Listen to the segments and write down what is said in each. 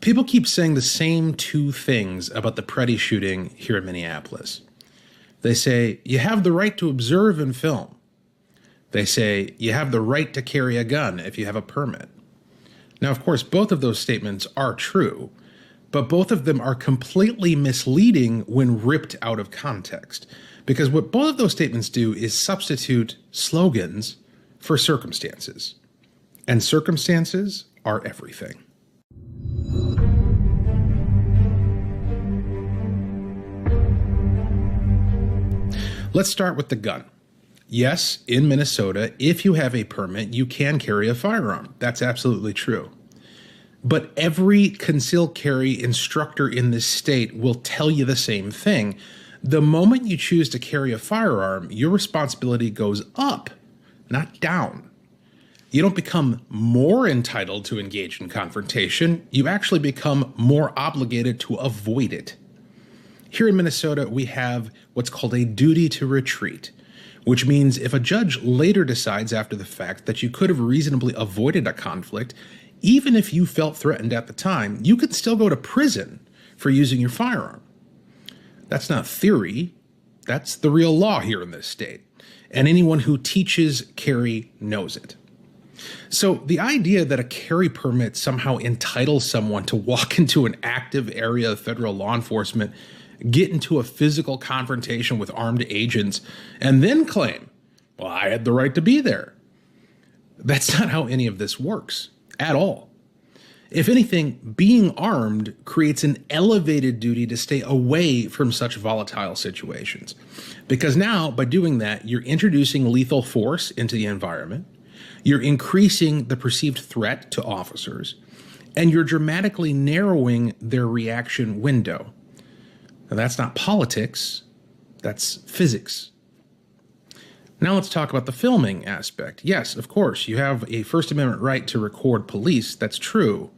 People keep saying the same two things about the Preddy shooting here in Minneapolis. They say, you have the right to observe and film. They say, you have the right to carry a gun if you have a permit. Now, of course, both of those statements are true, but both of them are completely misleading when ripped out of context. Because what both of those statements do is substitute slogans for circumstances. And circumstances are everything. Let's start with the gun. Yes, in Minnesota, if you have a permit, you can carry a firearm. That's absolutely true. But every concealed carry instructor in this state will tell you the same thing. The moment you choose to carry a firearm, your responsibility goes up, not down. You don't become more entitled to engage in confrontation. You actually become more obligated to avoid it. Here in Minnesota, we have what's called a duty to retreat, which means if a judge later decides after the fact that you could have reasonably avoided a conflict, even if you felt threatened at the time, you could still go to prison for using your firearm. That's not theory. That's the real law here in this state. And anyone who teaches carry knows it. So the idea that a carry permit somehow entitles someone to walk into an active area of federal law enforcement, get into a physical confrontation with armed agents, and then claim, well, I had the right to be there. That's not how any of this works at all. If anything, being armed creates an elevated duty to stay away from such volatile situations. Because now, by doing that, you're introducing lethal force into the environment, you're increasing the perceived threat to officers, and you're dramatically narrowing their reaction window. Now, that's not politics, that's physics. Now let's talk about the filming aspect. Yes, of course, you have a First Amendment right to record police, that's true,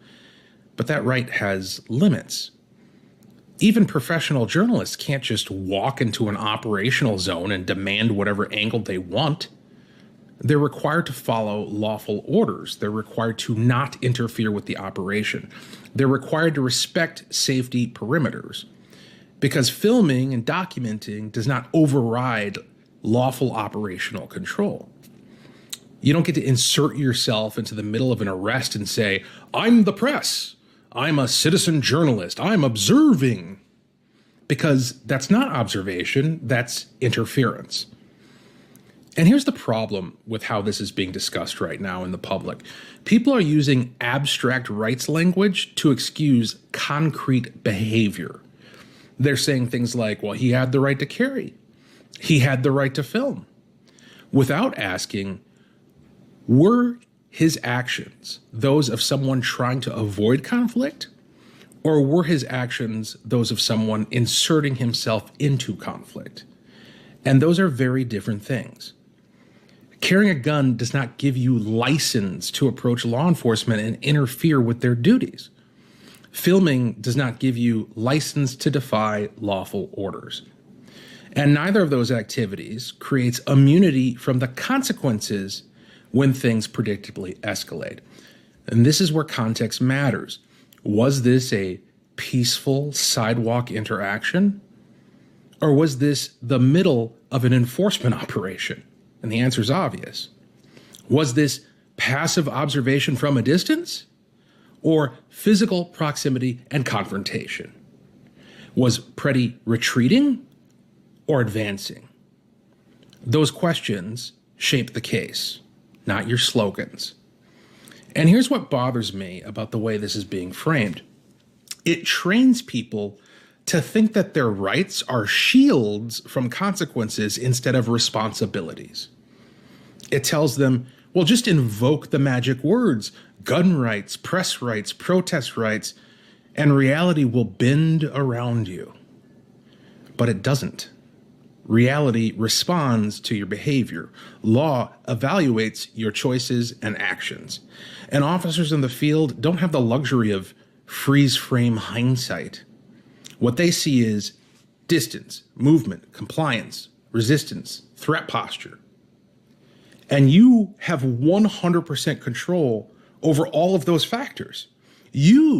but that right has limits. Even professional journalists can't just walk into an operational zone and demand whatever angle they want. They're required to follow lawful orders. They're required to not interfere with the operation. They're required to respect safety perimeters. Because filming and documenting does not override lawful operational control. You don't get to insert yourself into the middle of an arrest and say, I'm the press, I'm a citizen journalist, I'm observing. Because that's not observation, that's interference. And here's the problem with how this is being discussed right now in the public. People are using abstract rights language to excuse concrete behavior. They're saying things like, well, he had the right to carry. He had the right to film. Without asking, were his actions those of someone trying to avoid conflict? Or were his actions those of someone inserting himself into conflict? And those are very different things. Carrying a gun does not give you license to approach law enforcement and interfere with their duties. Filming does not give you license to defy lawful orders. And neither of those activities creates immunity from the consequences when things predictably escalate. And this is where context matters. Was this a peaceful sidewalk interaction? Or was this the middle of an enforcement operation? And the answer is obvious. Was this passive observation from a distance? Or physical proximity and confrontation? Was Preddy retreating or advancing? Those questions shape the case, not your slogans. And here's what bothers me about the way this is being framed. It trains people to think that their rights are shields from consequences instead of responsibilities. It tells them, well, just invoke the magic words, gun rights, press rights, protest rights, and reality will bend around you. But it doesn't. Reality responds to your behavior. Law evaluates your choices and actions. And officers in the field don't have the luxury of freeze frame hindsight. What they see is distance, movement, compliance, resistance, threat posture. And you have 100% control over all of those factors. You